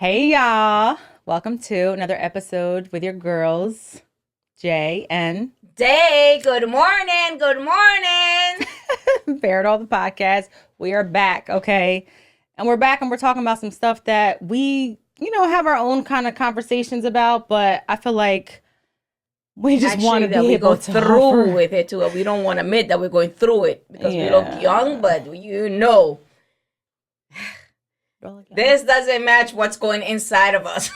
Hey y'all, welcome to another episode with your girls, Jay and Day, good morning, good morning. Bared All the Podcast. We are back, okay? And we're back and we're talking about some stuff that we, have our own kind of conversations about, but I feel like we just want to that be we able go to through offer. with it too. We don't want to admit that we're going through it because we look Yeah. young, but this doesn't match what's going inside of us.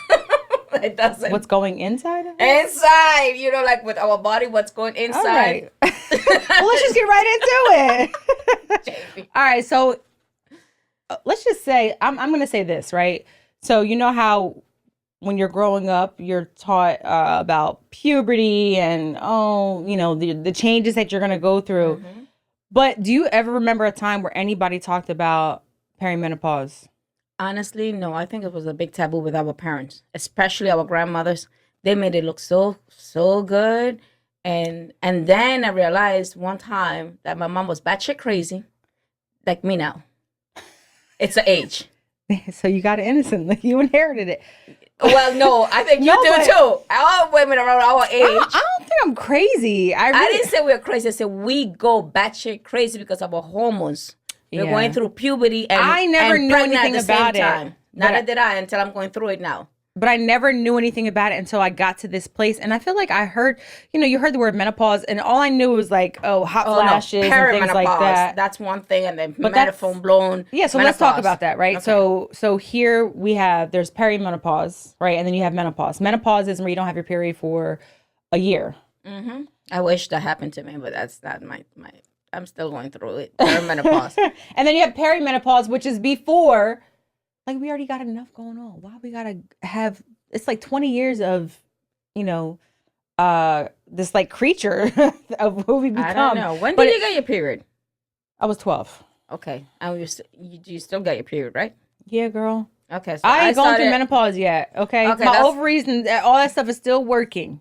It doesn't. What's going inside of us? Inside, like with our body, what's going inside. All right. Well, let's just get right into it. All right, so let's just say I'm going to say this, right? So you know how when you're growing up, you're taught about puberty and the changes that you're going to go through. Mm-hmm. But do you ever remember a time where anybody talked about perimenopause? Honestly, no. I think it was a big taboo with our parents, especially our grandmothers. They made it look so good. And then I realized one time that my mom was batshit crazy, like me now. It's the age. So you got it innocently. You inherited it. Well, no, I think you No, do but- too. All women around our age. I don't think I'm crazy. I really, didn't say we were crazy. I said we go batshit crazy because of our hormones. We're Yeah. going through puberty and I never and knew pregnant anything at the about same it. time. But Neither did I until I'm going through it now. But I never knew anything about it until I got to this place. And I feel like I heard, you heard the word menopause, and all I knew was like, hot flashes and things like that. That's one thing, and then But that's- metaphone blown. Yeah, so let's talk menopause. about that, right? Okay. So here there's perimenopause, right? And then you have menopause. Menopause is where you don't have your period for a year. Mm-hmm. I wish that happened to me, but that's not my. I'm still going through it. Menopause. And then you have perimenopause, which is before, like, we already got enough going on. Why we gotta have, it's like 20 years of, this like creature of who we become. I don't know. When But did you get your period? I was 12. Okay, and you still got your period, right? Yeah, girl. Okay, so I ain't going through started- menopause yet, okay? Okay, My that's- ovaries and all that stuff is still working.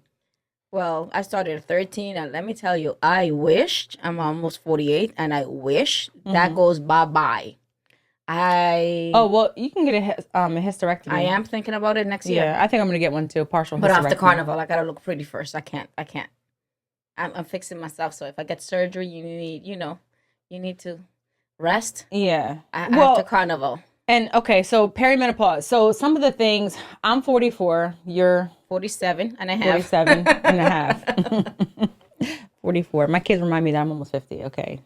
Well, I started at 13, and let me tell you, I wished, I'm almost 48, and I wish that goes bye-bye. Oh, well, you can get a hysterectomy. I am thinking about it next year. Yeah, I think I'm going to get one too, partial But hysterectomy. after carnival, I gotta look pretty first. I can't. I'm fixing myself, so if I get surgery, you need to rest Yeah. after carnival. And okay, so perimenopause. So some of the things, I'm 44, you're 47 and a half. 47 and a half. 44. My kids remind me that I'm almost 50, okay?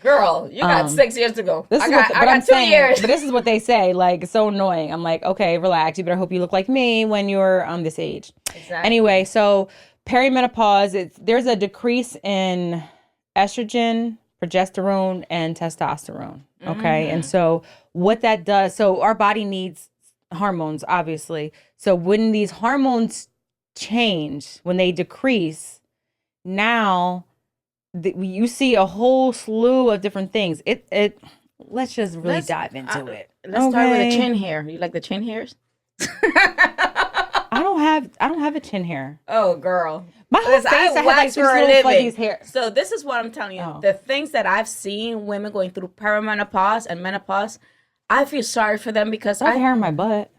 Girl, you got 6 years to go. This I is got, what, I but got I'm 2 saying, years. but this is what they say. Like, it's so annoying. I'm like, okay, relax. You better hope you look like me when you're this age. Exactly. Anyway, so perimenopause, there's a decrease in estrogen, progesterone, and testosterone. Okay. And so what that does, so our body needs hormones, obviously. So when these hormones change, when they decrease, now you see a whole slew of different things. Let's just really dive into it. Let's start with the chin hair. You like the chin hairs? I don't have a chin hair. Oh, girl. My whole face, I have like wax these for a little living. fuzzy hair. So this is what I'm telling you. Oh. The things that I've seen women going through perimenopause and menopause, I feel sorry for them because I have hair in my butt.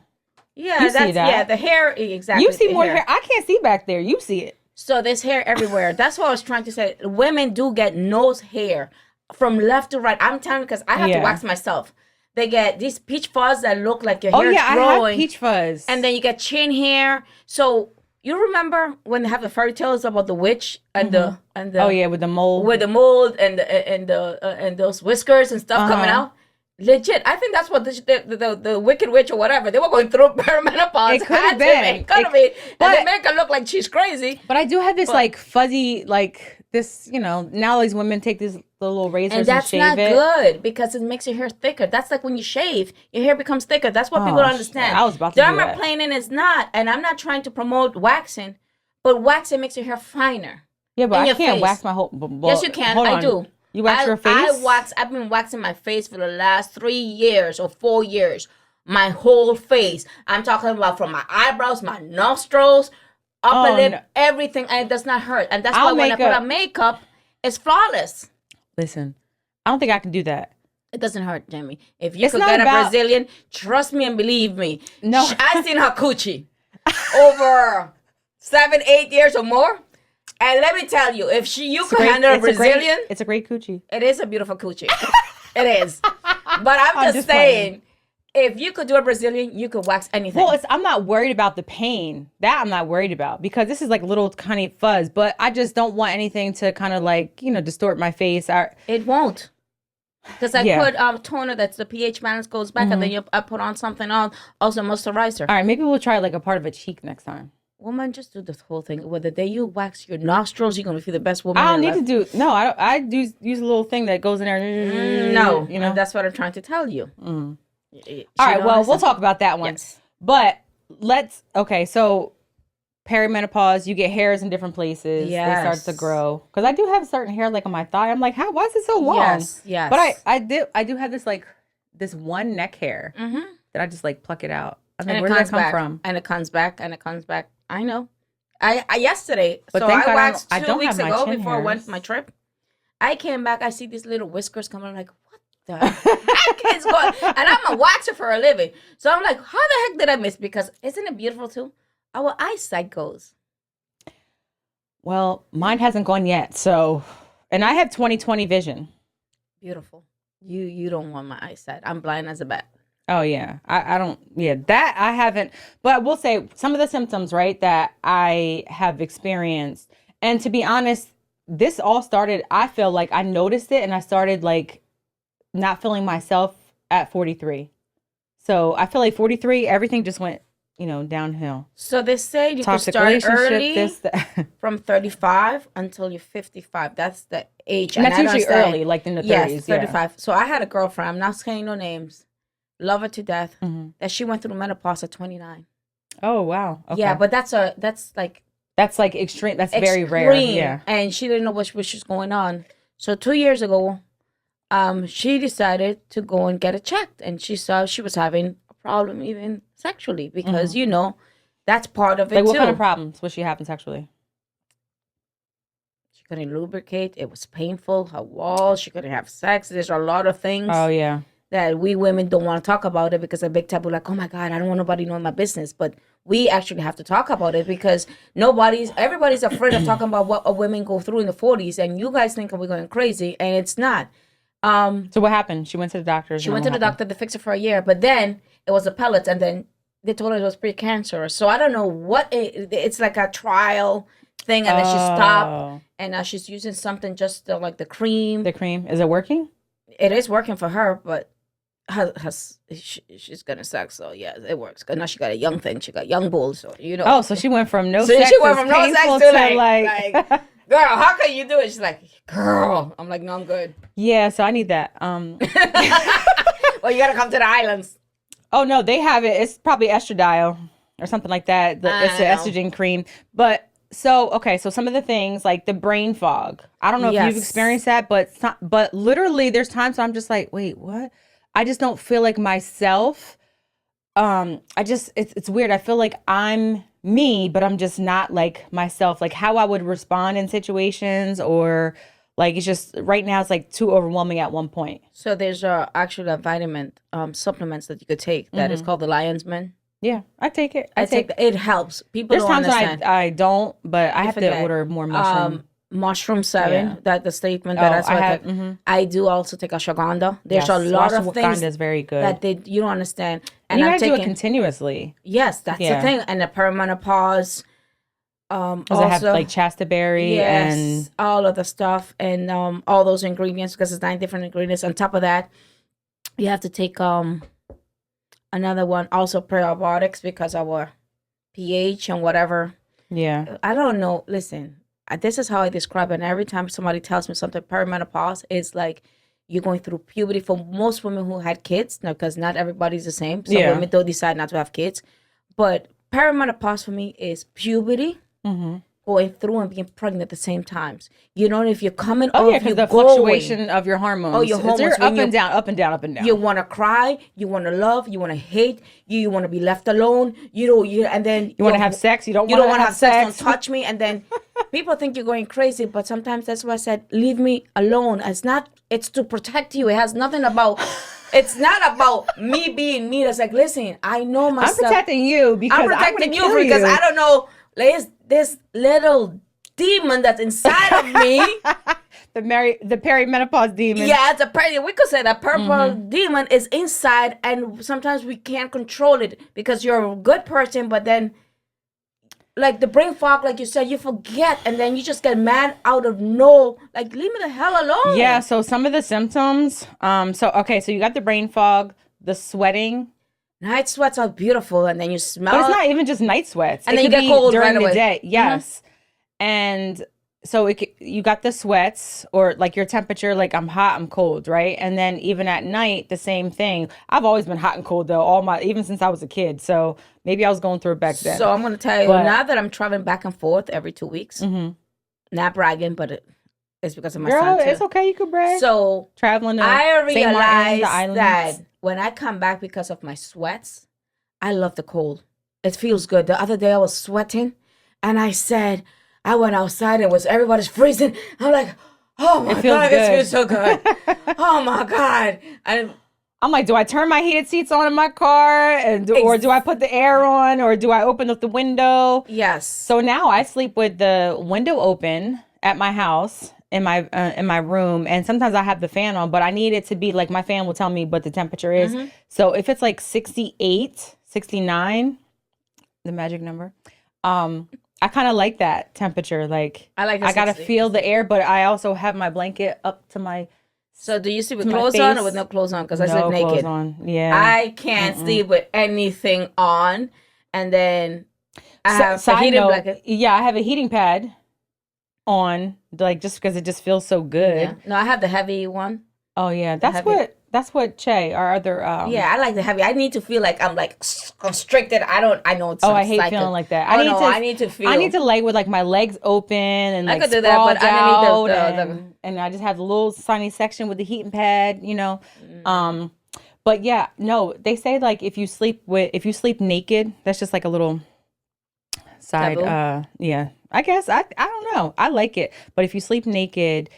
yeah, You see that. yeah, the hair exactly. You see the more hair. I can't see back there. You see it. So there's hair everywhere. That's what I was trying to say. Women do get nose hair from left to right. I'm telling you because I have to Yeah. wax myself. They get these peach fuzz that look like your Oh hair yeah, growing. I have peach fuzz. And then you get chin hair. So you remember when they have the fairy tales about the witch and the oh yeah, with the mole. with the mold and those whiskers and stuff coming out. Legit, I think that's what the Wicked Witch or whatever they were going through perimenopause. It could have been. Could have been. but- And they make her look like she's crazy. But I do have this like fuzzy, like this. Now these women take these little razors And that's shave not it. good because it makes your hair thicker. That's like when you shave, your hair becomes thicker. That's what people don't understand. I was about to do that. Dermaplaning is not, and I'm not trying to promote waxing, but waxing makes your hair finer. Yeah, but in I your can't face. wax my whole. Yes, you can. Hold I on. do. You wax your face? I've been waxing my face for the last 3 years or 4 years. My whole face. I'm talking about from my eyebrows, my nostrils, upper Oh, lip, no. everything, and it does not hurt. And that's I'll why when I make put a- on makeup, it's flawless. Listen, I don't think I can do that. It doesn't hurt, Jamie. If you It's could not get a about- Brazilian, trust me and believe me. No. I've seen her coochie over 7, 8 years or more. And let me tell you, if you could handle a Brazilian, it's a great coochie. it is a beautiful coochie. It is. But I'm just saying, if you could do a Brazilian, you could wax anything. Well, I'm not worried about the pain. That I'm not worried about, because this is like little tiny fuzz. But I just don't want anything to kind of like, distort my face. It won't. Because I put toner that's the pH balance goes back, and then I put on something else, also moisturizer. All right, maybe we'll try like a part of a cheek next time. Woman, just do this whole thing. Whether the day you wax your nostrils, you're gonna feel the best woman. I don't need to do. No, I don't. I do use a little thing that goes in there. No, that's what I'm trying to tell you. All right, well, we'll talk about that one. Yes. But okay, so perimenopause, you get hairs in different places. Yes. They start to grow. Because I do have certain hair like on my thigh. I'm like, why is it so long? Yes. But I do have this one neck hair that I just like pluck it out. I'm like, where did that come from? And it comes back, and it comes back. I know. I yesterday, but so I waxed I 2 weeks ago before I hairs. went for my trip. I came back, I see these little whiskers coming. I'm like, what the heck is going? And I'm a waxer for a living. So I'm like, how the heck did I miss? Because isn't it beautiful too? Our eyesight goes. Well, mine hasn't gone yet. So, and I have 20/20 vision. Beautiful. You don't want my eyesight. I'm blind as a bat. Oh yeah. I don't, that I haven't, but I will say some of the symptoms, right, that I have experienced. And to be honest, this all started, I feel like I noticed it and I started like not feeling myself at 43. So I feel like 43, everything just went, downhill. So they say you Toxic can start relationship, early from 35 until you're 55. That's the age. And that's usually early, like in the 30s. Yes, 35. Yeah. So I had a girlfriend, I'm not saying no names, love her to death, that she went through menopause at 29. Oh, wow. Okay. Yeah, but that's like extreme. That's very rare. Yeah. And she didn't know what was going on. So 2 years ago, she decided to go and get it checked. And she saw she was having a problem even sexually because, that's part of it like too. What kind of problems was she having sexually? She couldn't lubricate. It was painful. Her walls. She couldn't have sex. There's a lot of things. Oh, yeah. That we women don't want to talk about it because a big taboo, like, oh my God, I don't want nobody knowing my business. But we actually have to talk about it because everybody's afraid of talking about what women go through in the 40s. And you guys think we're going crazy, and it's not. So what happened? She went to the doctor. She went to the doctor to fix it for a year, but then it was the pellets, and then they told her it was precancerous. So I don't know what it's like a trial thing, and then she stopped, and now she's using something just like the cream. The cream, is it working? It is working for her, but she's gonna suck. So yeah, it works. Cause now she got a young thing. She got young bulls. So Oh, so she went from no so sex. She went from no sex to like girl, how can you do it? She's like, girl. I'm like, no, I'm good. Yeah, so I need that. Well, you gotta come to the islands. Oh no, they have it. It's probably estradiol or something like that. It's an estrogen cream. But so some of the things like the brain fog. I don't know if you've experienced that, but literally there's times I'm just like, wait, what? I just don't feel like myself. It's weird. I feel like I'm me, but I'm just not like myself. Like how I would respond in situations, or like it's just right now it's like too overwhelming at one point. So there's actually a vitamin supplements that you could take that is called the Lion's Mane. Yeah, I take it. I take it. Helps. People There's don't times understand. I don't, but I have to order more mushroom. Mushroom 7, that the statement that's what I take. I do also take ashwagandha. There's a lot of things is very good that you don't understand. And you gotta do it continuously. Yes, that's the thing. And the perimenopause. Also, I have like chastaberry and all of the stuff and all those ingredients because it's 9 different ingredients. On top of that, you have to take another one, also probiotics because our pH and whatever. Yeah. I don't know. Listen. This is how I describe it. And every time somebody tells me something, perimenopause is like you're going through puberty. For most women who had kids, because not everybody's the same. Some women don't decide not to have kids. But perimenopause for me is puberty, going through and being pregnant at the same times. You don't know if you're coming Oh or yeah, if because you're the fluctuation of your hormones. Oh, your hormones. They're up and down, up and down, up and down. You want to cry, you want to love, you want to hate, you want to be left alone. And then you want to have sex. You don't want to have sex. Don't touch me. And then people think you're going crazy, but sometimes that's why I said, leave me alone. It's to protect you. It has nothing about. It's not about me being me. It's like, listen, I know myself. I'm protecting you because I'm protecting you because I don't know. There's this little demon that's inside of me. the perimenopause demon. Yeah, we could say that purple demon is inside, and sometimes we can't control it because you're a good person, but then like the brain fog, like you said, you forget, and then you just get mad out of leave me the hell alone. Yeah, so some of the symptoms, so you got the brain fog, the sweating. Night sweats are beautiful, and then you smell. But it's not even just night sweats. And then you get cold during right the away. day. Yes. And so you got the sweats, or like your temperature, like I'm hot, I'm cold, right? And then even at night, the same thing. I've always been hot and cold though, even since I was a kid. So maybe I was going through it back then. So I'm going to tell you, now that I'm traveling back and forth every 2 weeks, not bragging, but it's because of my son too. It's okay, you could brag. So traveling to I St. Martin, the realized islands. that when I come back because of my sweats, I love the cold. It feels good. The other day I was sweating, and I went outside and everybody's freezing. I'm like, oh my God, this feels so good. Oh my God. I'm like, do I turn my heated seats on in my car, or do I put the air on, or do I open up the window? Yes. So now I sleep with the window open at my house in my room, and sometimes I have the fan on, but I need it to be like, my fan will tell me what the temperature is. So if it's like 68, 69, the magic number, I kind of like that temperature. Like, I gotta feel the air, but I also have my blanket up to my. So do you sleep with clothes on or with no clothes on? Because I sleep naked. Clothes on. Yeah. I can't sleep with anything on, and then I have a heated blanket. Yeah, I have a heating pad on, like, just because it just feels so good. Yeah. No, I have the heavy one. Oh yeah, that's what Che, our other. Yeah, I like the heavy. I need to feel like I'm like constricted. I know it's. Oh, I hate feeling like that. I need to feel. I need to lay with like my legs open and like I could do that, but underneath and I just have a little sunny section with the heating pad, you know. But yeah, no, they say like if you sleep naked, that's just like a little side. Taboo? Yeah, I guess I don't know. I like it, but if you sleep naked,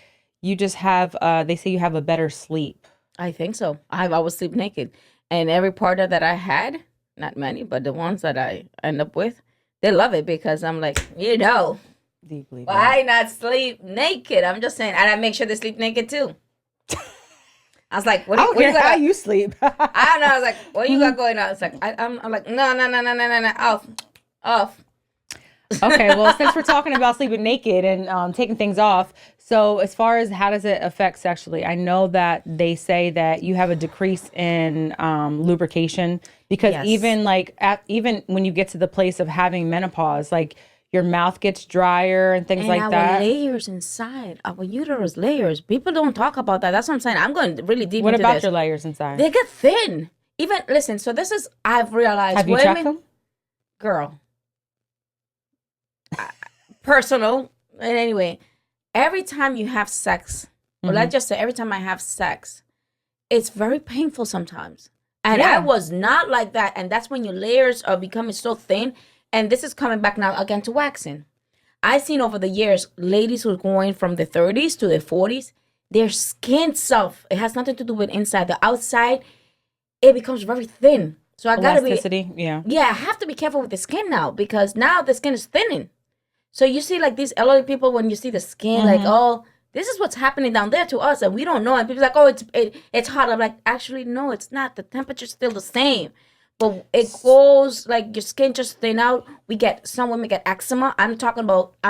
you just have. They say you have a better sleep. I think so. I always sleep naked, and every partner that I had, not many, but the ones that I end up with, they love it because I'm like, Deeply. Why not sleep naked? I'm just saying, and I make sure they sleep naked too. I was like, I don't care how you sleep. I don't know. I was like, what you got going on? It's like, I'm like, no, off. Okay, well, since we're talking about sleeping naked and taking things off, so as far as how does it affect sexually, I know that they say that you have a decrease in lubrication because even when you get to the place of having menopause, like your mouth gets drier and things like that. And our layers inside, our uterus layers, people don't talk about that. That's what I'm saying. I'm going really deep into this. What about your layers inside? They get thin. Even, listen, so this is, I've realized. Have you checked them? Girl. Personal. And anyway, every time you have sex, or let's just say every time I have sex, it's very painful sometimes. And I was not like that. And that's when your layers are becoming so thin. And this is coming back now again to waxing. I've seen over the years, ladies who are going from their 30s to their 40s, their skin self, it has nothing to do with inside. The outside, it becomes very thin. So I gotta be, yeah, I have to be careful with the skin now because now the skin is thinning. So you see like these elderly people, when you see the skin, like, oh, this is what's happening down there to us and we don't know. And people's like, oh, it's hot. I'm like, actually, no, it's not. The temperature's still the same. But it goes, like, your skin just thin out. Some women get eczema. I'm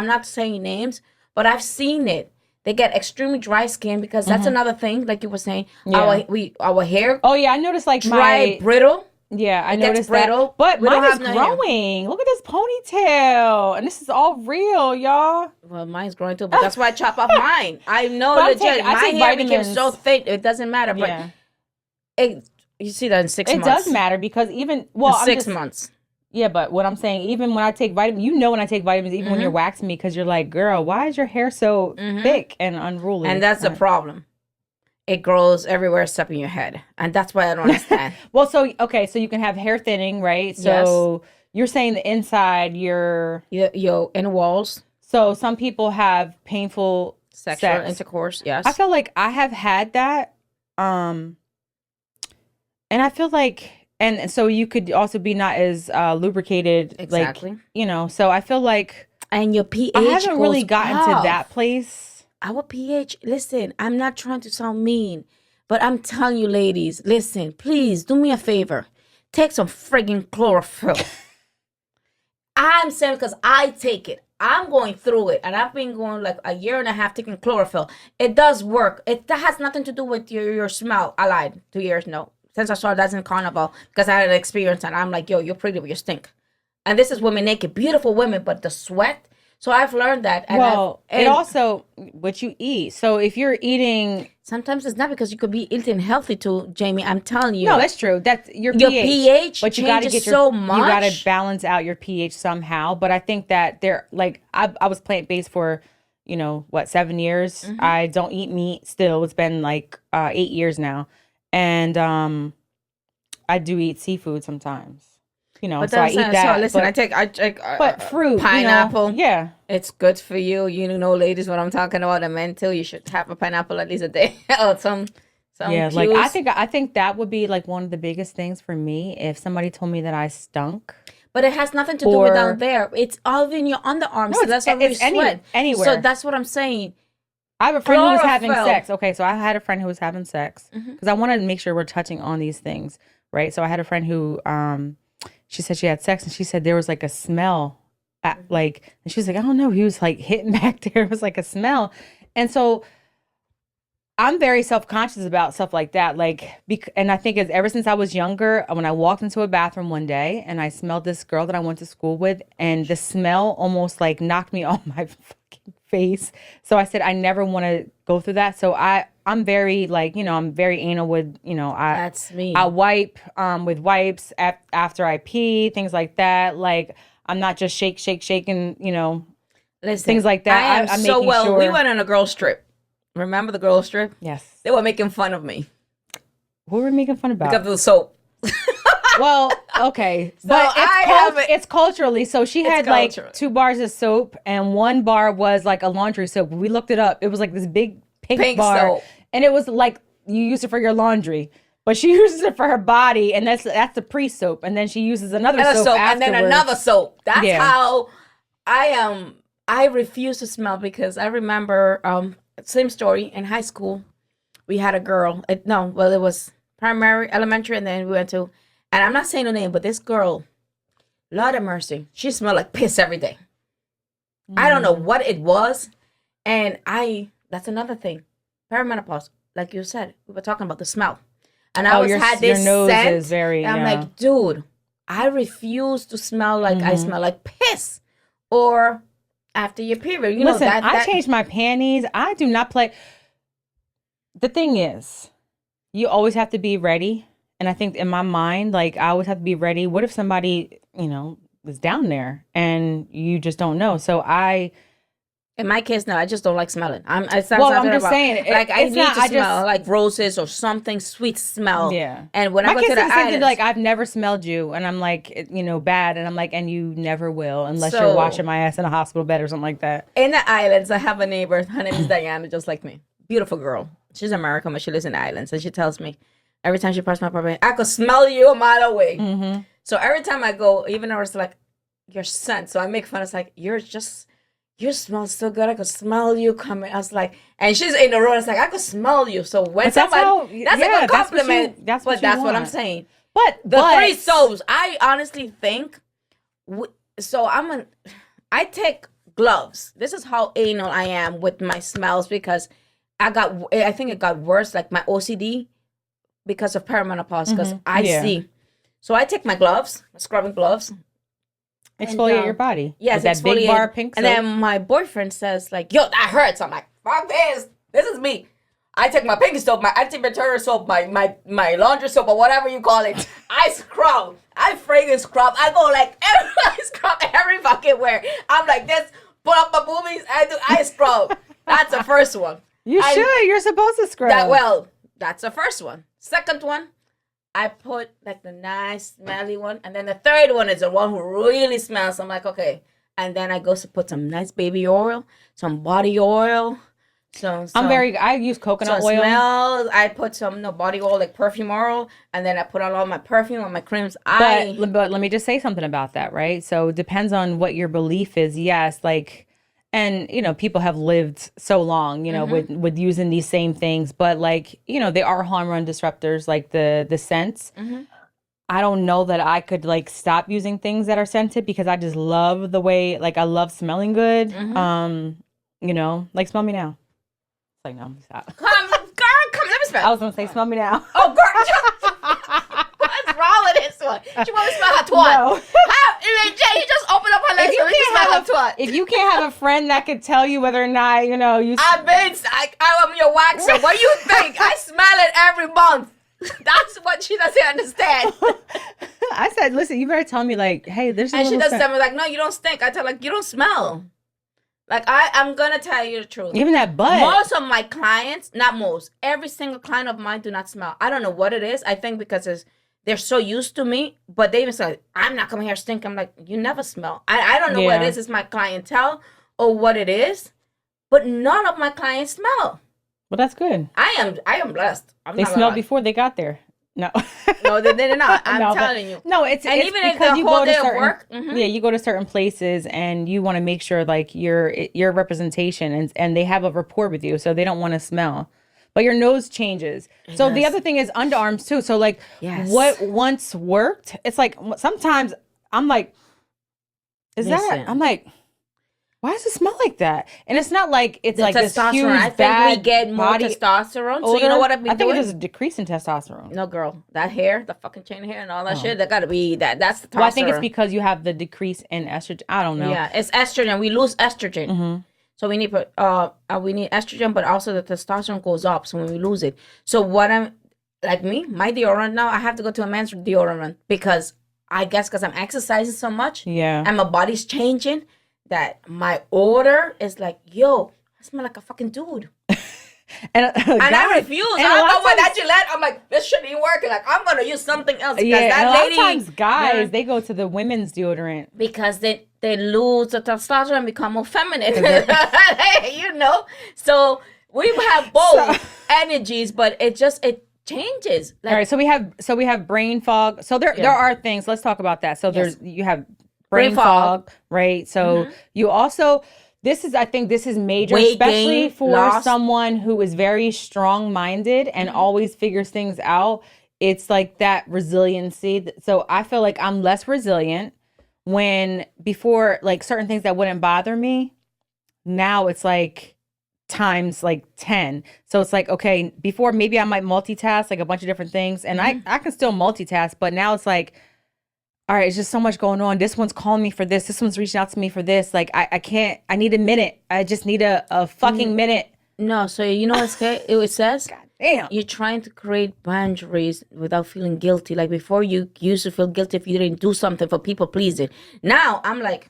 not saying names, but I've seen it. They get extremely dry skin because that's another thing, like you were saying. Yeah. Our hair. Oh, yeah, I noticed like dry, brittle. Yeah, I noticed that. But mine is growing. Look at this ponytail. And this is all real, y'all. Well, mine's growing too, but that's why I chop off mine. I know legit. My hair became so thick, it doesn't matter. But you see that in 6 months. It does matter because even, well, 6 months. Yeah, but what I'm saying, even when I take vitamins, when I take vitamins, even when you're waxing me, because you're like, girl, why is your hair so thick and unruly? And that's the problem. It grows everywhere except in your head. And that's why I don't understand. Well, so you can have hair thinning, right? So you're saying the inside, your inner walls. So some people have painful sexual intercourse. Yes. I feel like I have had that. And I feel like, and so you could also be not as lubricated. Exactly. Like, so I feel like. And your pH I haven't really gotten to that place. Our pH, listen, I'm not trying to sound mean, but I'm telling you, ladies, listen, please do me a favor. Take some friggin' chlorophyll. I'm saying because I take it. I'm going through it, and I've been going like a year and a half taking chlorophyll. It does work. That has nothing to do with your smell. I lied. 2 years, no. Since I saw that in Carnival, because I had an experience, and I'm like, yo, you're pretty, but you stink. And this is women naked, beautiful women, but the sweat. So I've learned that. And it also what you eat. So if you're eating, sometimes it's not because you could be eating healthy too, Jamie. I'm telling you. No, that's true. That's your pH. But you got to get so much. You got to balance out your pH somehow. But I think that I was plant based for 7 years. I don't eat meat still. It's been like 8 years now, and I do eat seafood sometimes. But so I eat that. So listen, I take but fruit, pineapple. Yeah, it's good for you. Ladies, what I'm talking about, and men too. You should have a pineapple at least a day. Or some. Yeah, cues. Like I think that would be like one of the biggest things for me if somebody told me that I stunk. But it has nothing to do with down there. It's all in your underarms. No, so that's why we sweat. Anywhere. So that's what I'm saying. I have a friend who was having sex. Okay, so I had a friend who was having sex because I wanted to make sure we're touching on these things, right? So I had a friend who. She said she had sex, and she said there was like a smell, and she was like, I don't know, he was like hitting back there. It was like a smell, and so I'm very self-conscious about stuff like that. And I think it's ever since I was younger, when I walked into a bathroom one day and I smelled this girl that I went to school with, and the smell almost like knocked me on my fucking face. So I said I never want to go through that. So I'm very I'm very anal with, that's me. I wipe with wipes after I pee, things like that. Like I'm not just shaking, Listen, things like that. I'm so well. Sure. We went on a girls trip. Remember the girls trip? Yes. They were making fun of me. What were we making fun about? Because of the soap. Well, okay. So but it's culturally. So she had like 2 bars of soap, and 1 bar was like a laundry soap. We looked it up. It was like this big pink bar. Soap. And it was like you use it for your laundry. But she uses it for her body, and that's the pre-soap. And then she uses another soap afterwards. And then another soap. That's how I am. I refuse to smell because I remember, same story, in high school, we had a girl. It was primary, elementary, and then we went to, and I'm not saying her name, but this girl, Lord of mercy, she smelled like piss every day. I don't know what it was. And that's another thing. Perimenopause, like you said, we were talking about the smell. And I had this your nose scent. Is very, I'm like, dude, I refuse to smell like I smell like piss. Or after your period. Listen, I changed my panties. I do not play. The thing is, you always have to be ready. And I think in my mind, I always have to be ready. What if somebody, is down there and you just don't know? So in my case, no, I just don't like smelling. I'm just saying, I need to smell like roses or something sweet smell. Yeah. And when I go to the islands, I've never smelled you, and I'm like, bad, and I'm like, and you never will unless you're washing my ass in a hospital bed or something like that. In the islands, I have a neighbor. Her name is Diana, just like me. Beautiful girl. She's American, but she lives in the islands, and she tells me every time she passes my property, I could smell you a mile away. Mm-hmm. So every time I go, even though it's like your scent, so I make fun. It's like you smell so good. I could smell you coming. I was like, and she's in the room. It's like, I could smell you. So when that's a good compliment. That's what I'm saying. But the 3 soaps, I honestly think. I take gloves. This is how anal I am with my smells because I think it got worse, like my OCD, because of perimenopause. Because I see. So I take my gloves, my scrubbing gloves. Exfoliate your body. Yes, that big bar pink soap. And then my boyfriend says, yo, that hurts. I'm like, fuck this. This is me. I take my pinky soap, my antibacterial soap, my laundry soap, or whatever you call it. I scrub. I fragrance scrub. I go like I scrub every fucking where. I'm like this. Pull up my boobies. I scrub. That's the first one. You should. You're supposed to scrub. That's the first one. Second one, I put like the nice smelly one, and then the third one is the one who really smells. I'm like, okay, and then I go to put some nice baby oil, some body oil. I use coconut oil. Smells. I put some body oil, like perfume oil, and then I put on all my perfume and my creams. But let me just say something about that, right? So it depends on what your belief is. Yes, like, and people have lived so long, with using these same things, but like, they are hormone disruptors, like the scents. Mm-hmm. I don't know that I could like stop using things that are scented because I just love the way, like, I love smelling good. Mm-hmm. Like, smell me now. Like, no, stop. Come, let me smell. I was gonna say, smell me now. Oh, girl, what's wrong with this one? She want to smell her twat. No. Jay, you just open up her legs so we can smell her twat. If you can't have a friend that could tell you whether or not, you. I'm your waxer. What do you think? I smell it every month. That's what she doesn't understand. I said, listen, you better tell me, like, hey, there's. And she doesn't tell me, like, no, you don't stink. I tell her, like, you don't smell. Like, I'm going to tell you the truth. Even that butt. Most of my clients, not most, every single client of mine do not smell. I don't know what it is. I think because they're so used to me, but they even say, I'm not coming here stink. I'm like, you never smell. I don't know what it is. It's my clientele or what it is, but none of my clients smell. Well, that's good. I am blessed. They smelled before they got there. No. No, they did not. I'm telling you. No, it's even because you go to certain work. Mm-hmm. Yeah, you go to certain places and you want to make sure like your representation and they have a rapport with you, so they don't want to smell. But your nose changes. So the other thing is underarms too. So like what once worked, it's like sometimes I'm like, I'm like, why does it smell like that? And it's not like it's like this huge I think we get more testosterone. Odor. So you know what I've been doing? I think it's a decrease in testosterone. No, girl. That hair, the fucking chain hair and all that shit, that got to be that. That's the testosterone. Well, I think it's because you have the decrease in estrogen. I don't know. Yeah, it's estrogen. We lose estrogen. Mm-hmm. So we need estrogen, but also the testosterone goes up. So when we lose it. So what my deodorant now, I have to go to a man's deodorant because I guess because I'm exercising so much. Yeah. And my body's changing. That my odor is like, yo, I smell like a fucking dude. and I refuse. I don't know why that Gillette. I'm like, this shouldn't be working. Like, I'm going to use something else. Because that lady, a lot of times guys, they go to the women's deodorant. Because they lose the testosterone and become more feminine. So we have both energies, but it changes. Like, all right, so we have brain fog. So there are things. Let's talk about that. So you have brain fog, right? So you also, I think this is major, especially for someone who is very strong-minded and always figures things out. It's like that resiliency. So I feel like I'm less resilient when before, like certain things that wouldn't bother me, now it's like times like 10. So it's like, okay, before maybe I might multitask like a bunch of different things and I can still multitask, but now it's like, all right, it's just so much going on. This one's calling me for this. This one's reaching out to me for this. Like, I can't, I need a minute. I just need a fucking minute. No, so you know what it says? God damn. You're trying to create boundaries without feeling guilty. Like before, you used to feel guilty if you didn't do something for people pleasing. Now, I'm like,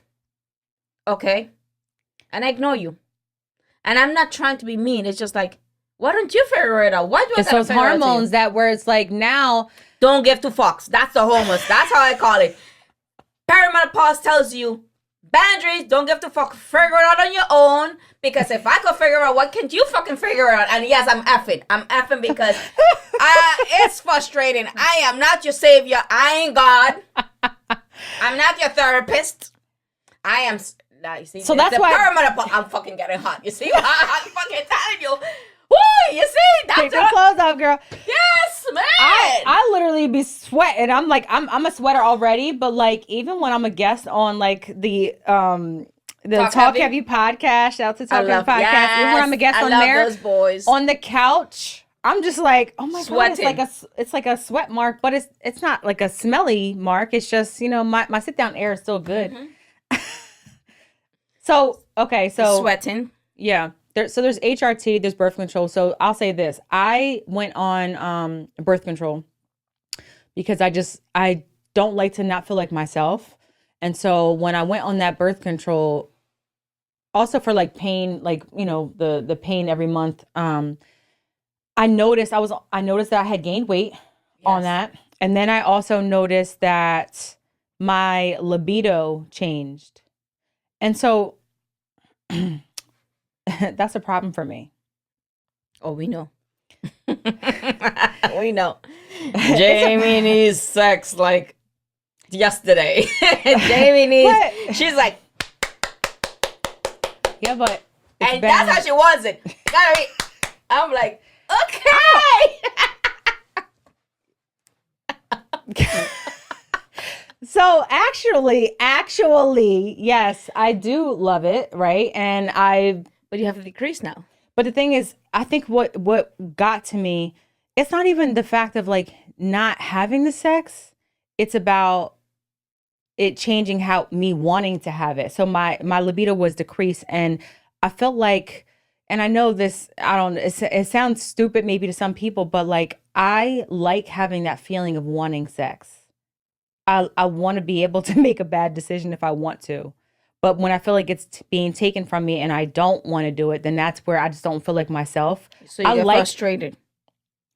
okay. And I ignore you. And I'm not trying to be mean. It's just like, why don't you figure it out? Why do I It's those hormones that where it's like now... Don't give two fucks. That's the hormones. That's how I call it. Perimenopause tells you boundaries. Don't give two fucks. Figure it out on your own. Because if I could figure out, what can't you fucking figure out? And yes, I'm effing. I'm effing because it's frustrating. I am not your savior. I ain't God. I'm not your therapist. I am. You see, so that's why perimenopause. I'm fucking getting hot. You see, I'm fucking telling you. Woo, you see? That's take your clothes off, girl. Yes, man. I literally be sweating. I'm like, I'm a sweater already, but like even when I'm a guest on like the Talk Heavy podcast, shout out to Talk Heavy podcast. Yes, even when I'm a guest on there, those boys. On the couch, I'm just like, oh my Sweating. God, it's like a sweat mark, but it's not like a smelly mark. It's just, my sit down air is still good. Mm-hmm. So sweating. Yeah. there's HRT, there's birth control. So I'll say this. I went on birth control because I don't like to not feel like myself. And so when I went on that birth control, also for like pain, like, you know, the pain every month, I noticed that I had gained weight on that. And then I also noticed that my libido changed. And so that's a problem for me. Oh, we know. We know. Jamie needs sex like yesterday. Jamie needs, she's like, yeah, but and that's how she wants it. I'm like, okay. So actually, yes, I do love it, right? But you have to decrease now. But the thing is, I think what got to me, it's not even the fact of like not having the sex. It's about it changing how me wanting to have it. So my libido was decreased, and I felt like, and I know this, it sounds stupid maybe to some people, but like I like having that feeling of wanting sex. I want to be able to make a bad decision if I want to. But when I feel like it's being taken from me and I don't want to do it, then that's where I just don't feel like myself. So you get frustrated.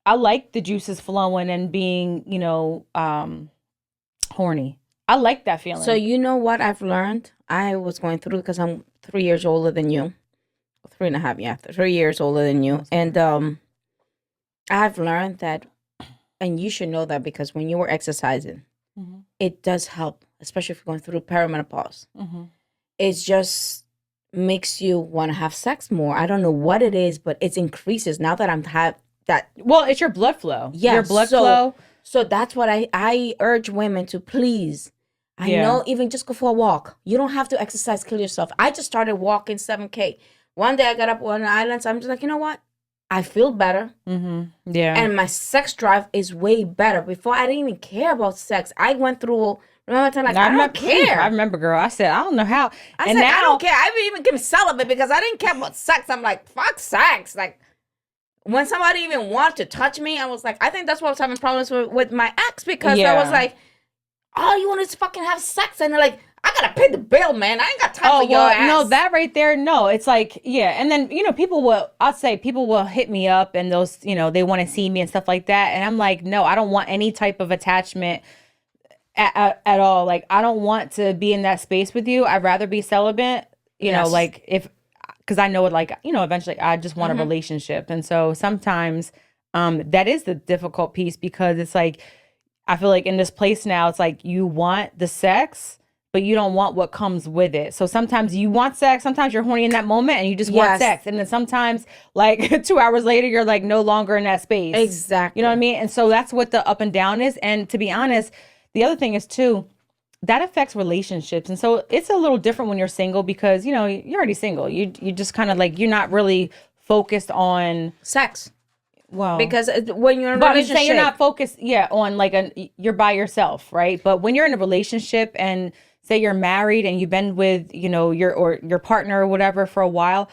I like the juices flowing and being, you know, horny. I like that feeling. So you know what I've learned? I was going through, because I'm 3 years older than you. 3.5, yeah. 3 years older than you. And I've learned that, and you should know that, because when you were exercising, it does help, especially if you're going through perimenopause. It just makes you want to have sex more. I don't know what it is, but it increases now that I'm that. Well, it's your blood flow. Yeah, your blood flow. So that's what I urge women to please. I know, even just go for a walk. You don't have to exercise, kill yourself. I just started walking 7K. One day I got up on an island, so I'm just like, you know what? I feel better. Yeah. And my sex drive is way better. Before, I didn't even care about sex. I went through, remember time, like, I don't care. I remember, girl. I said, I don't know how. I said, I don't care. I even became celibate because I didn't care about sex. I'm like, fuck sex. Like, when somebody even wanted to touch me, I was like, I think that's why I was having problems with my ex, because I was like, all you want is fucking have sex. And they're like, I gotta pay the bill, man. I ain't got time for your ass. No, that right there, no. It's like, yeah. And then, you know, people will hit me up and those, you know, they want to see me and stuff like that. And I'm like, no, I don't want any type of attachment at all. Like, I don't want to be in that space with you. I'd rather be celibate, you know, like because I know it, like, you know, eventually I just want a relationship. And so sometimes that is the difficult piece, because it's like, I feel like in this place now, it's like you want the sex, but you don't want what comes with it. So sometimes you want sex, sometimes you're horny in that moment and you just want sex. And then sometimes, like 2 hours later, you're like no longer in that space. Exactly. You know what I mean? And so that's what the up and down is. And to be honest, the other thing is too, that affects relationships. And so it's a little different when you're single, because, you know, you're already single. You just kind of like, you're not really focused on sex. Well, because when you're in a relationship, I'm saying you're not focused, on like you're by yourself, right? But when you're in a relationship and say you're married and you've been with, you know, your partner or whatever for a while,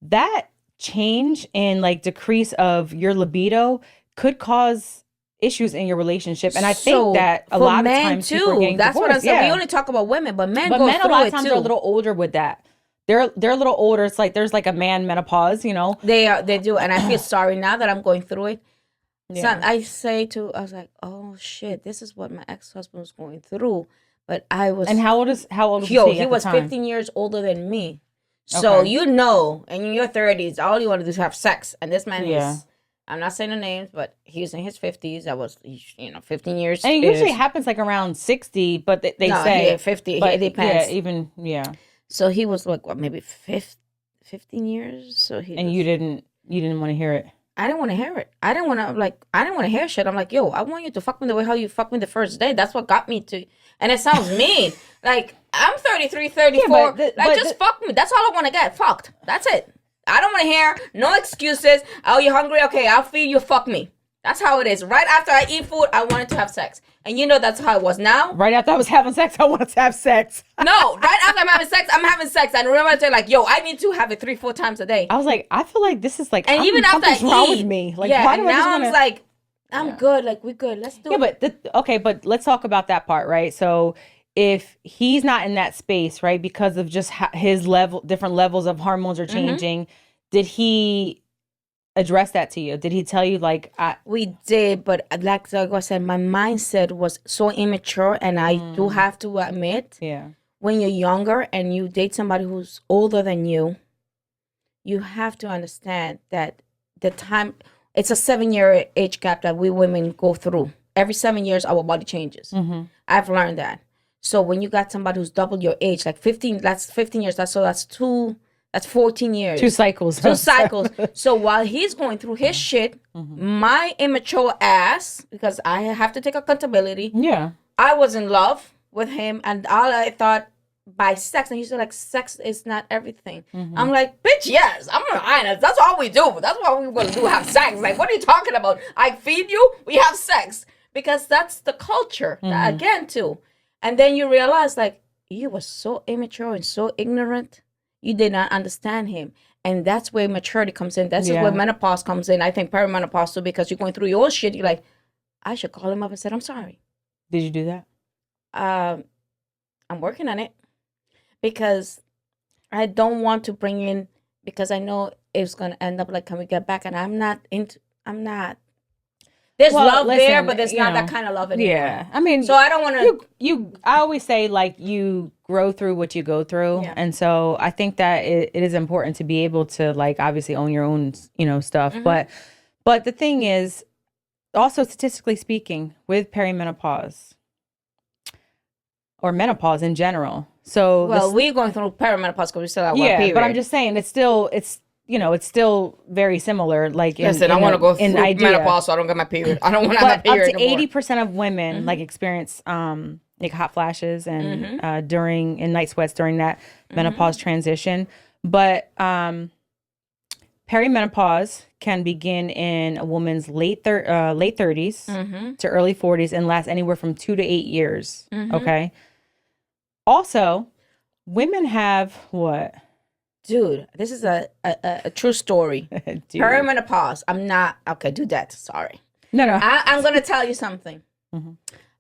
that change in like decrease of your libido could cause issues in your relationship. And I think that a lot of times too, people are getting that's divorced. what I said. We only talk about women, but men go men a through lot of it times too. are a little older with that. They're a little older. It's like there's like a man menopause, you know. They do, and I feel sorry now that I'm going through it. Yeah. So I was like, oh shit, this is what my ex-husband was going through. But I was. And how old was he? He was 15 years older than me. So you know, and in your 30s, all you want to do is have sex. And this man is, I'm not saying the names, but he was in his 50s. I was, 15 years. And it usually happens like around 60, but they say 50. But It depends. Yeah. So he was like, what, maybe 15 years? So you didn't want to hear it. I didn't want to hear it. I didn't want to hear shit. I'm like, yo, I want you to fuck me the way how you fucked me the first day. That's what got me to. And it sounds mean. Like, I'm 33, 34. Just fuck me. That's all I want to get. Fucked. That's it. I don't want to hear no excuses. Oh, you're hungry? Okay, I'll feed you. Fuck me. That's how it is. Right after I eat food, I wanted to have sex. And you know that's how it was now. Right after I was having sex, I wanted to have sex. No, right after I'm having sex. And remember to like, yo, I need to have it 3-4 times a day. I was like, I feel like this is like, and even after I something's wrong eat, with me. Like, yeah, why do I just now wanna... I'm like, I'm good. Like, we good. Let's do it. But okay, but let's talk about that part, right? So if he's not in that space, right, because of just his different levels of hormones are changing, did he address that to you? Did he tell you like we did, but like I said, my mindset was so immature, and I do have to admit, when you're younger and you date somebody who's older than you have to understand that the time, it's a 7-year age gap that we women go through. Every 7 years our body changes. I've learned that. So when you got somebody who's double your age, like 15, that's 15 years, that's 14 years. 2 cycles. 2 cycles. So while he's going through his shit, my immature ass, because I have to take accountability. Yeah. I was in love with him, and all I thought by sex, and he said like, sex is not everything. I'm like, bitch, yes, I'm honest. That's all we do. That's what we're gonna do, have sex. Like, what are you talking about? I feed you, we have sex. Because that's the culture, again, too. And then you realize, like, you were so immature and so ignorant. You did not understand him. And that's where maturity comes in. That's where menopause comes in. I think perimenopause too, because you're going through your shit. You're like, I should call him up and say, I'm sorry. Did you do that? I'm working on it. Because I don't want to bring in, because I know it's going to end up like, can we get back? And I'm not. There's love there, but there's not that kind of love anymore. Yeah. I mean, so I don't want to. I always say, like, you grow through what you go through. Yeah. And so I think that it is important to be able to, like, obviously own your own, stuff. But the thing is, also statistically speaking, with perimenopause or menopause in general. So we're going through perimenopause because we still have one period. But I'm just saying it's still very similar. Like, listen, I want to go through menopause so I don't get my period. I don't want to have my period anymore. Up to 80% of women like experience like hot flashes and and night sweats during that menopause transition. But perimenopause can begin in a woman's late 30s to early 40s and last anywhere from 2 to 8 years. Okay. Also, women have what? Dude, this is a true story. Perimenopause. I'm not okay. Do that. Sorry. No. I'm gonna tell you something.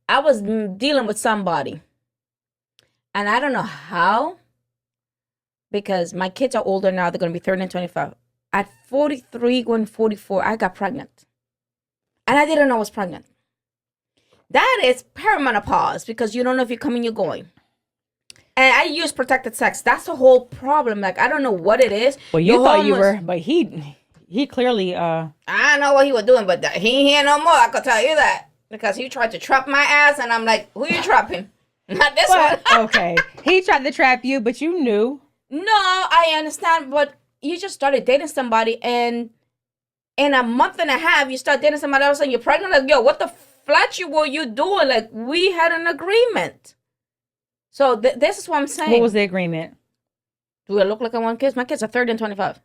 I was dealing with somebody, and I don't know how, because my kids are older now. They're gonna be 30 and 25. At 43, going 44, I got pregnant, and I didn't know I was pregnant. That is perimenopause, because you don't know if you're coming, you're going. And I use protected sex. That's the whole problem. Like, I don't know what it is. Well, you thought you were, but he clearly. I don't know what he was doing, but he ain't here no more. I could tell you that, because he tried to trap my ass, and I'm like, who you trapping? Not this one. Okay, he tried to trap you, but you knew. No, I understand, but you just started dating somebody, and in a month and a half, you start dating somebody else, and you're pregnant. Like, yo, what the flat were you doing? Like, we had an agreement. So this is what I'm saying. What was the agreement? Do I look like I want kids? My kids are 30 and 25.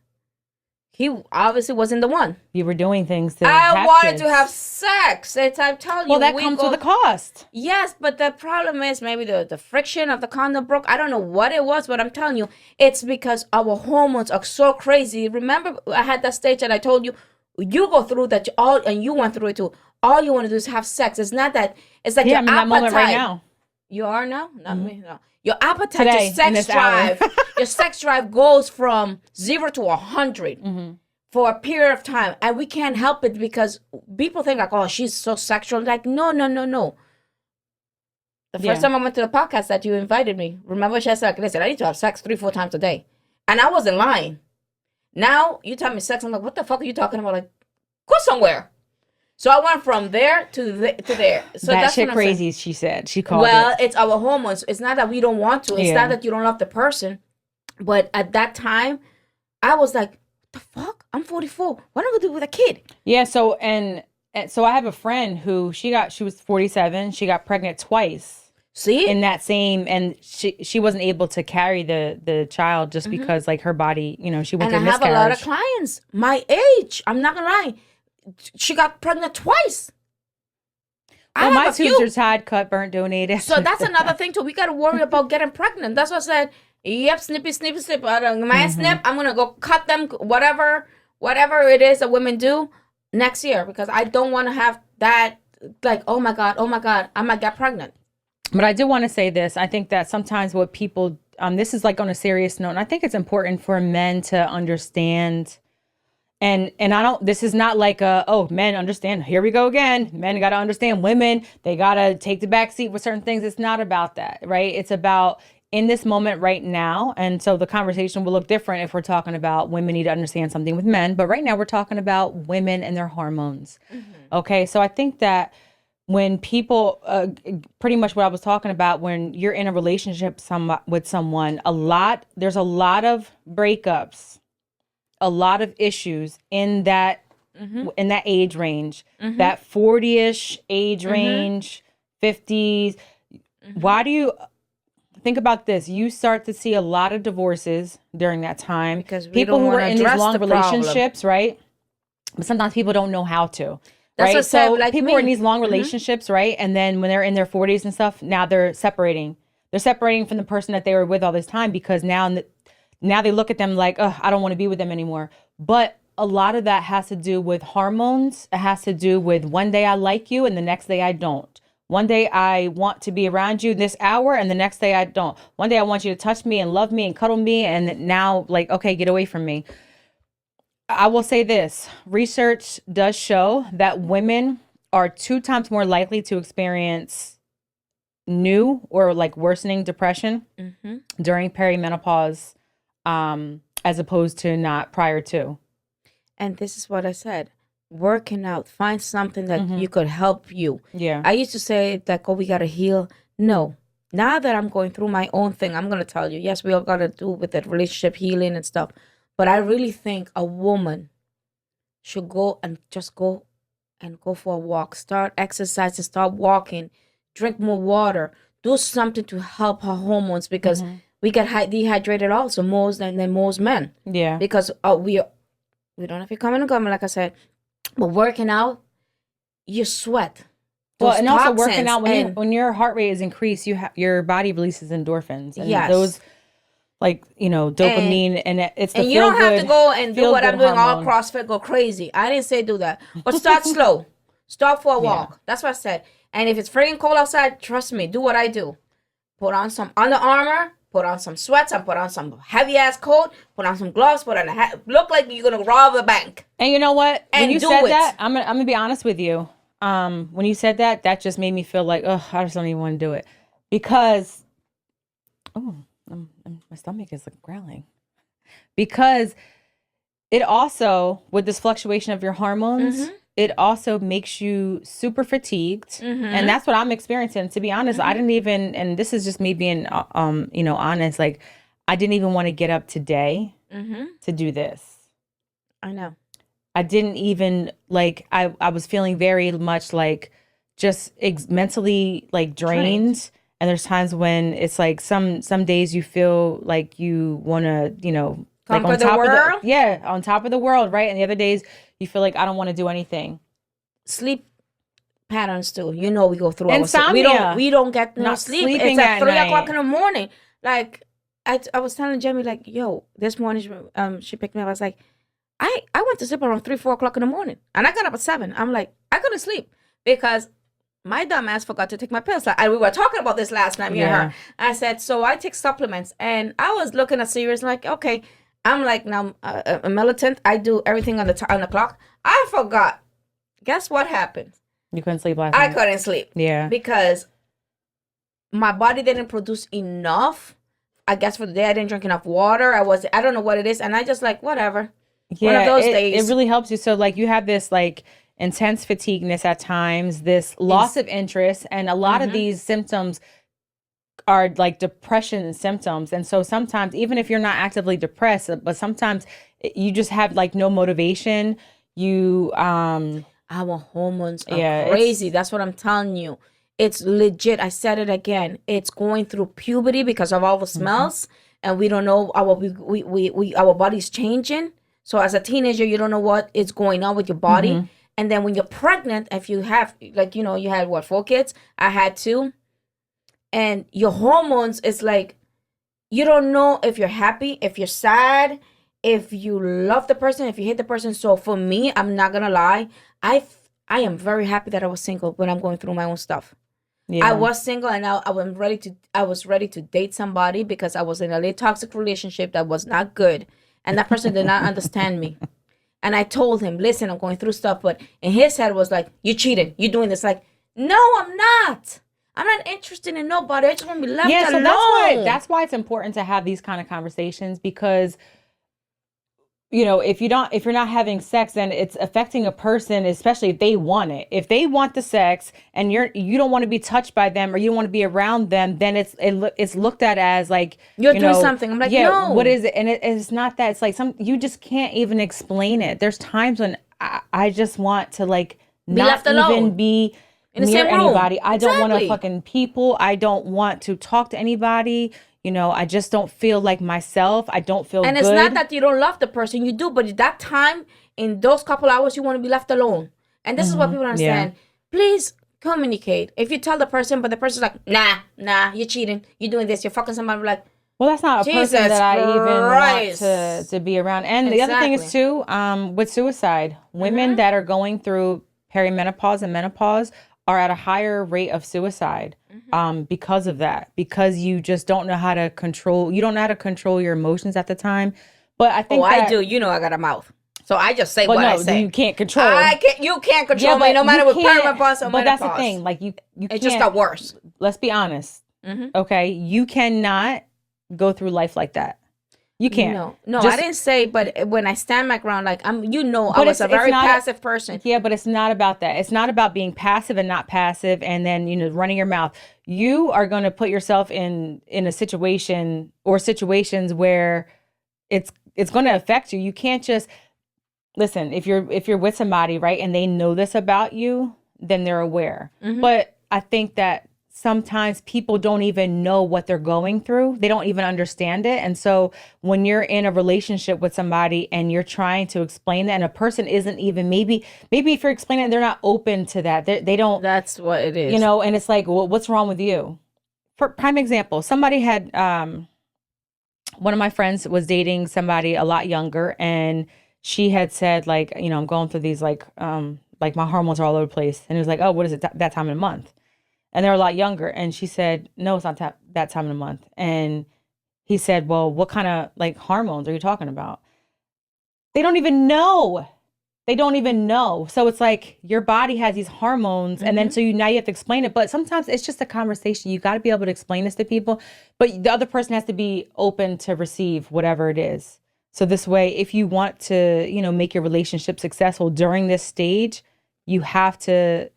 He obviously wasn't the one. You were doing things to I wanted to have sex. I'm telling you. Well, that comes with a cost. Yes, but the problem is maybe the friction of the condom broke. I don't know what it was, but I'm telling you, it's because our hormones are so crazy. Remember, I had that stage that I told you, you go through that and you went through it too. All you want to do is have sex. It's not that. It's like your appetite. That moment right now. You are now? Not me, no. Your appetite, your sex drive, your sex drive goes from 0 to 100 for a period of time. And we can't help it, because people think like, oh, she's so sexual. Like, no. The first time I went to the podcast that you invited me, remember she said, like, listen, I need to have sex 3-4 times a day. And I wasn't lying. Now, you tell me sex, I'm like, what the fuck are you talking about? Like, go somewhere. So I went from there to there. So that's shit crazy, she said. She called it's our hormones. It's not that we don't want to. It's not that you don't love the person. But at that time, I was like, what the fuck? I'm 44. What am I going to do with a kid? Yeah, so so I have a friend who she was 47. She got pregnant twice. See? In that same, and she wasn't able to carry the child just because, like, her body, she went through miscarriage. And I have a lot of clients my age. I'm not going to lie. she got pregnant twice. Well, my tubes are tied, cut, burnt, donated. So that's another thing too. We got to worry about getting pregnant. That's what I said. Yep, snippy, snippy, snip. My snip, I'm going to go cut them, whatever it is that women do next year, because I don't want to have that, like, oh my God, I might get pregnant. But I do want to say this. I think that sometimes what people, this is like on a serious note, and I think it's important for men to understand. And I don't, this is not like men understand, here we go again. Men got to understand women. They got to take the back seat with certain things. It's not about that, right? It's about in this moment right now. And so the conversation will look different if we're talking about women need to understand something with men. But right now we're talking about women and their hormones. Mm-hmm. Okay. So I think that when people, pretty much what I was talking about, when you're in a relationship with someone, there's a lot of breakups, a lot of issues in that in that age range, that 40-ish age range, 50s. Why do you think about this? You start to see a lot of divorces during that time because people who are in these long relationships, right? But sometimes people don't know how to. That's right. So like people are in these long relationships, right? And then when they're in their 40s and stuff, now they're separating. They're separating from the person that they were with all this time because now they look at them like, oh, I don't want to be with them anymore. But a lot of that has to do with hormones. It has to do with one day I like you and the next day I don't. One day I want to be around you this hour and the next day I don't. One day I want you to touch me and love me and cuddle me. And now like, okay, get away from me. I will say this. Research does show that women are 2 times more likely to experience new or like worsening depression during perimenopause as opposed to not prior to. And this is what I said. Working out. Find something that you could help you. Yeah. I used to say like, oh, we got to heal. No. Now that I'm going through my own thing, I'm going to tell you, yes, we all got to do with that relationship healing and stuff. But I really think a woman should go for a walk. Start exercising, start walking, drink more water, do something to help her hormones because we get dehydrated also more than most men. Yeah. Because we don't have to come in and come, like I said, but working out, you sweat. Well, and also working out when your heart rate is increased, your body releases endorphins. And those, like, dopamine, and it's the feel good. And you don't have to go and do what I'm doing, all CrossFit, go crazy. I didn't say do that. But start slow. Start for a walk. Yeah. That's what I said. And if it's freaking cold outside, trust me, do what I do. Put on some Under Armour, put on some sweats, and put on some heavy-ass coat, put on some gloves, put on a hat. Look like you're going to rob a bank. And you know what? When you said that, I'm gonna be honest with you. When you said that, that just made me feel like, oh, I just don't even want to do it. Because, my stomach is like growling. Because it also, with this fluctuation of your hormones, it also makes you super fatigued. And that's what I'm experiencing. To be honest, I didn't even, and this is just me being, honest, like, I didn't even want to get up today to do this. I know. I didn't even, like, I was feeling very much like just mentally like drained. And there's times when it's like some days you feel like you want to, like on top of on top of the world, right? And the other days you feel like I don't want to do anything. Sleep patterns too. We go through insomnia. We don't get no sleep. It's at 3 o'clock in the morning. Like I was telling Jamie, like, yo, this morning she picked me up. I was like, I went to sleep around 3, 4 o'clock in the morning, and I got up at 7. I'm like, I couldn't sleep because my dumb ass forgot to take my pills. And we were talking about this last night, me and her. I said, so I take supplements, and I was looking at Sirius like, okay, I'm like now a militant. I do everything on the clock. I forgot. Guess what happened? You couldn't sleep last night. I couldn't sleep. Yeah, because my body didn't produce enough. I guess for the day I didn't drink enough water. I don't know what it is, and I just like whatever. Yeah, one of those days. It really helps you. So like you have this like intense fatigueness at times, this loss of interest, and a lot of these symptoms are like depression symptoms. And so sometimes, even if you're not actively depressed, but sometimes you just have like no motivation. Our hormones are crazy. That's what I'm telling you. It's legit. I said it again. It's going through puberty because of all the smells, and we don't know our body's changing. So as a teenager, you don't know what is going on with your body. And then when you're pregnant, if you have, like, you had what, 4 kids? I had 2. And your hormones is like, you don't know if you're happy, if you're sad, if you love the person, if you hate the person. So for me, I'm not gonna lie, I am very happy that I was single when I'm going through my own stuff. Yeah. I was single, and I was ready to date somebody because I was in a toxic relationship that was not good, and that person did not understand me. And I told him, listen, I'm going through stuff, but in his head was like, you cheated, you doing this. Like, no, I'm not. I'm not interested in nobody. I just want to be left alone. So that's why it's important to have these kind of conversations, because if you're not having sex, then it's affecting a person, especially if they want it. If they want the sex and you don't want to be touched by them, or you don't want to be around them, then it's looked at as like you're doing something. I'm like, no. What is it? And it's not that. It's like you just can't even explain it. There's times when I just want to like not even be in the near anybody. I don't want to fucking people. I don't want to talk to anybody. I just don't feel like myself. I don't feel good. And it's not that you don't love the person. You do. But at that time, in those couple hours, you want to be left alone. And this is what people understand. Yeah. Please communicate. If you tell the person, but the person's like, nah, you're cheating. You're doing this. You're fucking somebody. Like, well, that's not a person that I even want to be around. And the other thing is, too, with suicide, women that are going through perimenopause and menopause are at a higher rate of suicide because of that, because you just don't know how to control your emotions at the time. But I think I do. I got a mouth. So I just say what I say. You can't control. You can't control me no matter what perimenopause or menopause. But that's the thing. Like you can't. It just got worse. Let's be honest. Okay? You cannot go through life like that. You can't. No, I didn't say, but when I stand my ground, like I was a very passive person. Yeah, but it's not about that. It's not about being passive and not passive and then, running your mouth. You are going to put yourself in a situation or situations where it's going to affect you. You can't just listen, if you're with somebody, right, and they know this about you, then they're aware. But I think that sometimes people don't even know what they're going through. They don't even understand it. And so when you're in a relationship with somebody and you're trying to explain that, and a person isn't even, maybe if you're explaining it, they're not open to that. They don't. That's what it is. And it's like, well, what's wrong with you? For prime example, somebody had, one of my friends was dating somebody a lot younger, and she had said like, I'm going through these like my hormones are all over the place. And it was like, oh, what is it that time of the month? And they're a lot younger. And she said, no, it's not that time of the month. And he said, well, what kind of like hormones are you talking about? They don't even know. So it's like your body has these hormones. And then so now you have to explain it. But sometimes it's just a conversation. You got to be able to explain this to people. But the other person has to be open to receive whatever it is. So this way, if you want to, make your relationship successful during this stage, you have to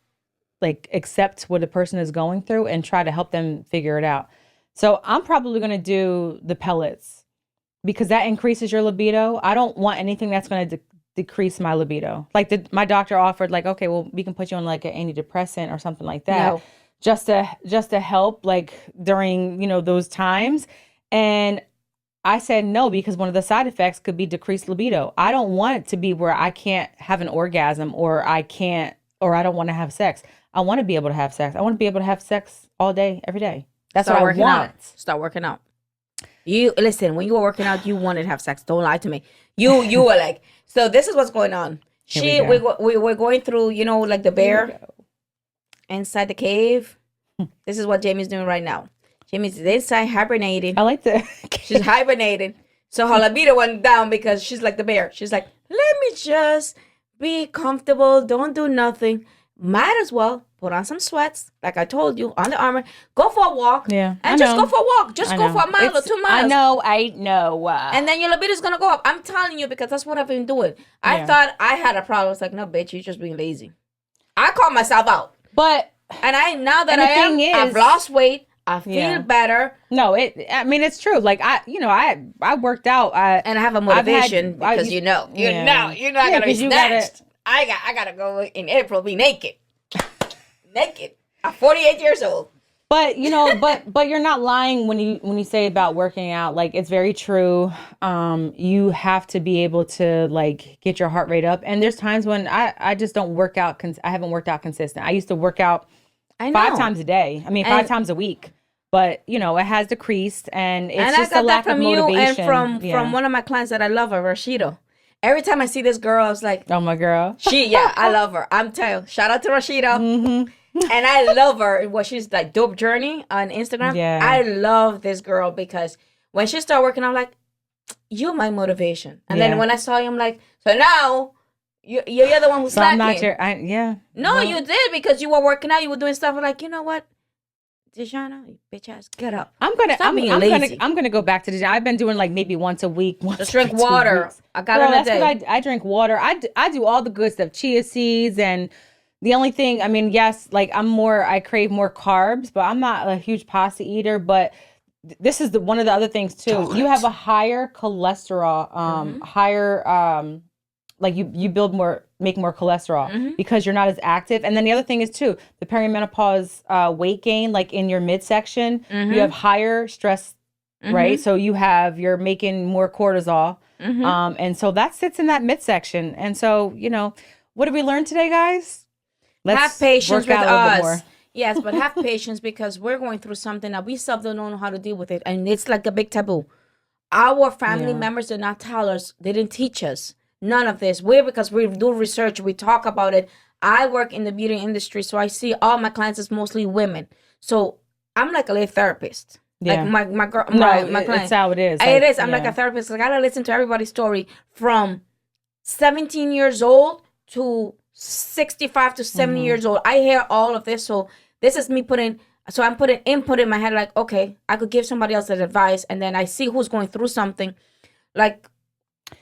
like accept what a person is going through and try to help them figure it out. So I'm probably going to do the pellets because that increases your libido. I don't want anything that's going to decrease my libido. Like my doctor offered like, okay, well, we can put you on like an antidepressant or something like that. Just to help like during, those times. And I said no, because one of the side effects could be decreased libido. I don't want it to be where I can't have an orgasm or I don't want to have sex. I want to be able to have sex. I want to be able to have sex all day, every day. That's what I want. Start working out. You listen, when you were working out, you wanted to have sex. Don't lie to me. You were like, so this is what's going on. We're going through, like the bear inside the cave. This is what Jamie's doing right now. Jamie's inside hibernating. I like that. She's hibernating. So her libido went down because she's like the bear. She's like, let me just be comfortable. Don't do nothing. Might as well put on some sweats, like I told you, on the armor. Go for a walk. Yeah, and just go for a walk. Just go for a mile or 2 miles. I know. And then your libido's going to go up. I'm telling you, because that's what I've been doing. I thought I had a problem. It's like, no, bitch, you're just being lazy. I call myself out. And now that I've lost weight. I feel better. No, it's true. Like I worked out. And I have a motivation because you're not gonna be snatched. I gotta go in April, be naked. I'm 48 years old. But but you're not lying when you say about working out. Like, it's very true. You have to be able to like get your heart rate up. And there's times when I just don't work out. I haven't worked out consistent. I used to work out 5 times a day. I mean, 5 times a week. But it has decreased, and it's just a lack of motivation. And from one of my clients that I love, her, Rashida. Every time I see this girl, I was like, "Oh, my girl." I love her. I'm telling you, shout out to Rashida. Mm-hmm. And I love her. Well, she's like Dope Journey on Instagram. Yeah, I love this girl because when she started working, I'm like, "You're my motivation." And then when I saw you, I'm like, "So now you're the one who's slacking." I'm not No, you did because you were working out. You were doing stuff. I'm like, you know what? Dejana, you bitch ass, get up. I'm gonna go back to the gym. I've been doing like maybe once a week. Just drink water. I got it a day. I drink water. I do all the good stuff, chia seeds, and the only thing, I mean, yes, like I crave more carbs, but I'm not a huge pasta eater. But this is one of the other things too. Chocolate. You have a higher cholesterol, higher like you make more cholesterol because you're not as active. And then the other thing is too, the perimenopause weight gain, like in your midsection, you have higher stress, right? So you're making more cortisol. And so that sits in that midsection. And so, what did we learn today, guys? Let's have patience with us. Yes, but have patience because we're going through something that we self don't know how to deal with it. And it's like a big taboo. Our family members did not tell us, they didn't teach us. None of this. Because we do research, we talk about it. I work in the beauty industry, so I see all my clients is mostly women. So I'm like a little therapist. Yeah. Like my girl, my client. That's how it is. It is. I'm like a therapist. Like I gotta listen to everybody's story from 17 years old to 65 to 70 years old. I hear all of this. So this is me I'm putting input in my head. Like, okay, I could give somebody else advice, and then I see who's going through something. Like.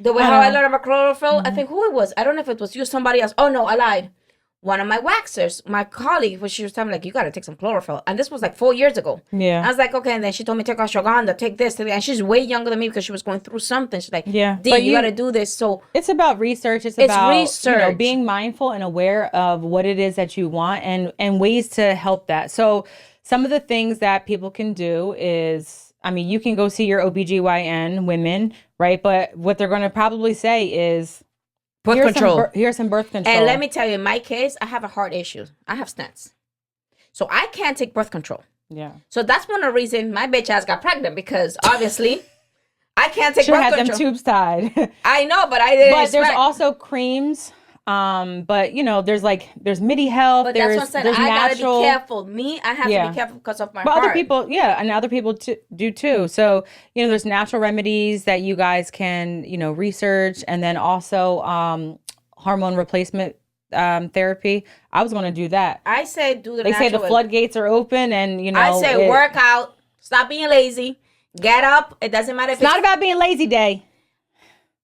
The way how I learned about chlorophyll, I think who it was. I don't know if it was you or somebody else. Oh, no, I lied. One of my waxers, my colleague, she was telling me, like, you got to take some chlorophyll. And this was like 4 years ago. Yeah. I was like, okay. And then she told me, take ashwagandha, take this. And she's way younger than me because she was going through something. She's like, but you got to do this. So it's about research. It's about research. Being mindful and aware of what it is that you want and ways to help that. So some of the things that people can do is, I mean, you can go see your OBGYN women, right? But what they're going to probably say is, birth control. Here's some birth control. And let me tell you, in my case, I have a heart issue. I have stents. So I can't take birth control. Yeah. So that's one of the reasons my bitch ass got pregnant because obviously I can't take birth control. She had them tubes tied. I know, but I didn't But there's also creams. But there's MIDI health. But that's what I'm saying. I gotta be careful. I have to be careful because of my heart. But other people, and other people do too. So there's natural remedies that you guys can research, and then also hormone replacement therapy. I was going to do that. I say do the. They say the floodgates are open, and I say work out. Stop being lazy. Get up. It doesn't matter if it's not about being lazy. Day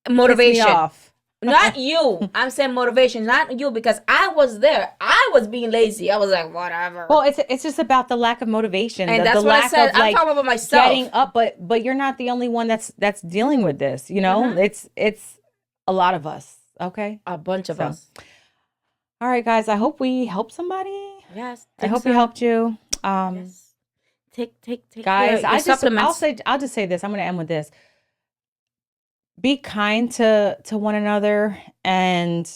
motivation. Off. Not you. I'm saying motivation, not you, because I was there. I was being lazy. I was like, whatever. Well, it's just about the lack of motivation. And that's what I said. I'm talking about myself. Getting up, but you're not the only one that's dealing with this. It's a lot of us. Okay, a bunch of us. All right, guys. I hope we helped somebody. Yes, I hope we helped you. Yes. Take guys. I'll just say this. I'm going to end with this. Be kind to one another and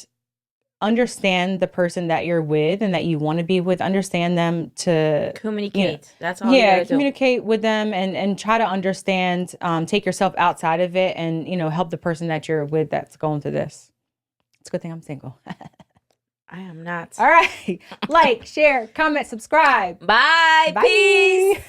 understand the person that you're with and that you want to be with. Understand them to communicate. That's all. Yeah, communicate with them and try to understand. Take yourself outside of it and help the person that you're with that's going through this. It's a good thing I'm single. I am not. All right. Like, share, comment, subscribe. Bye. Peace.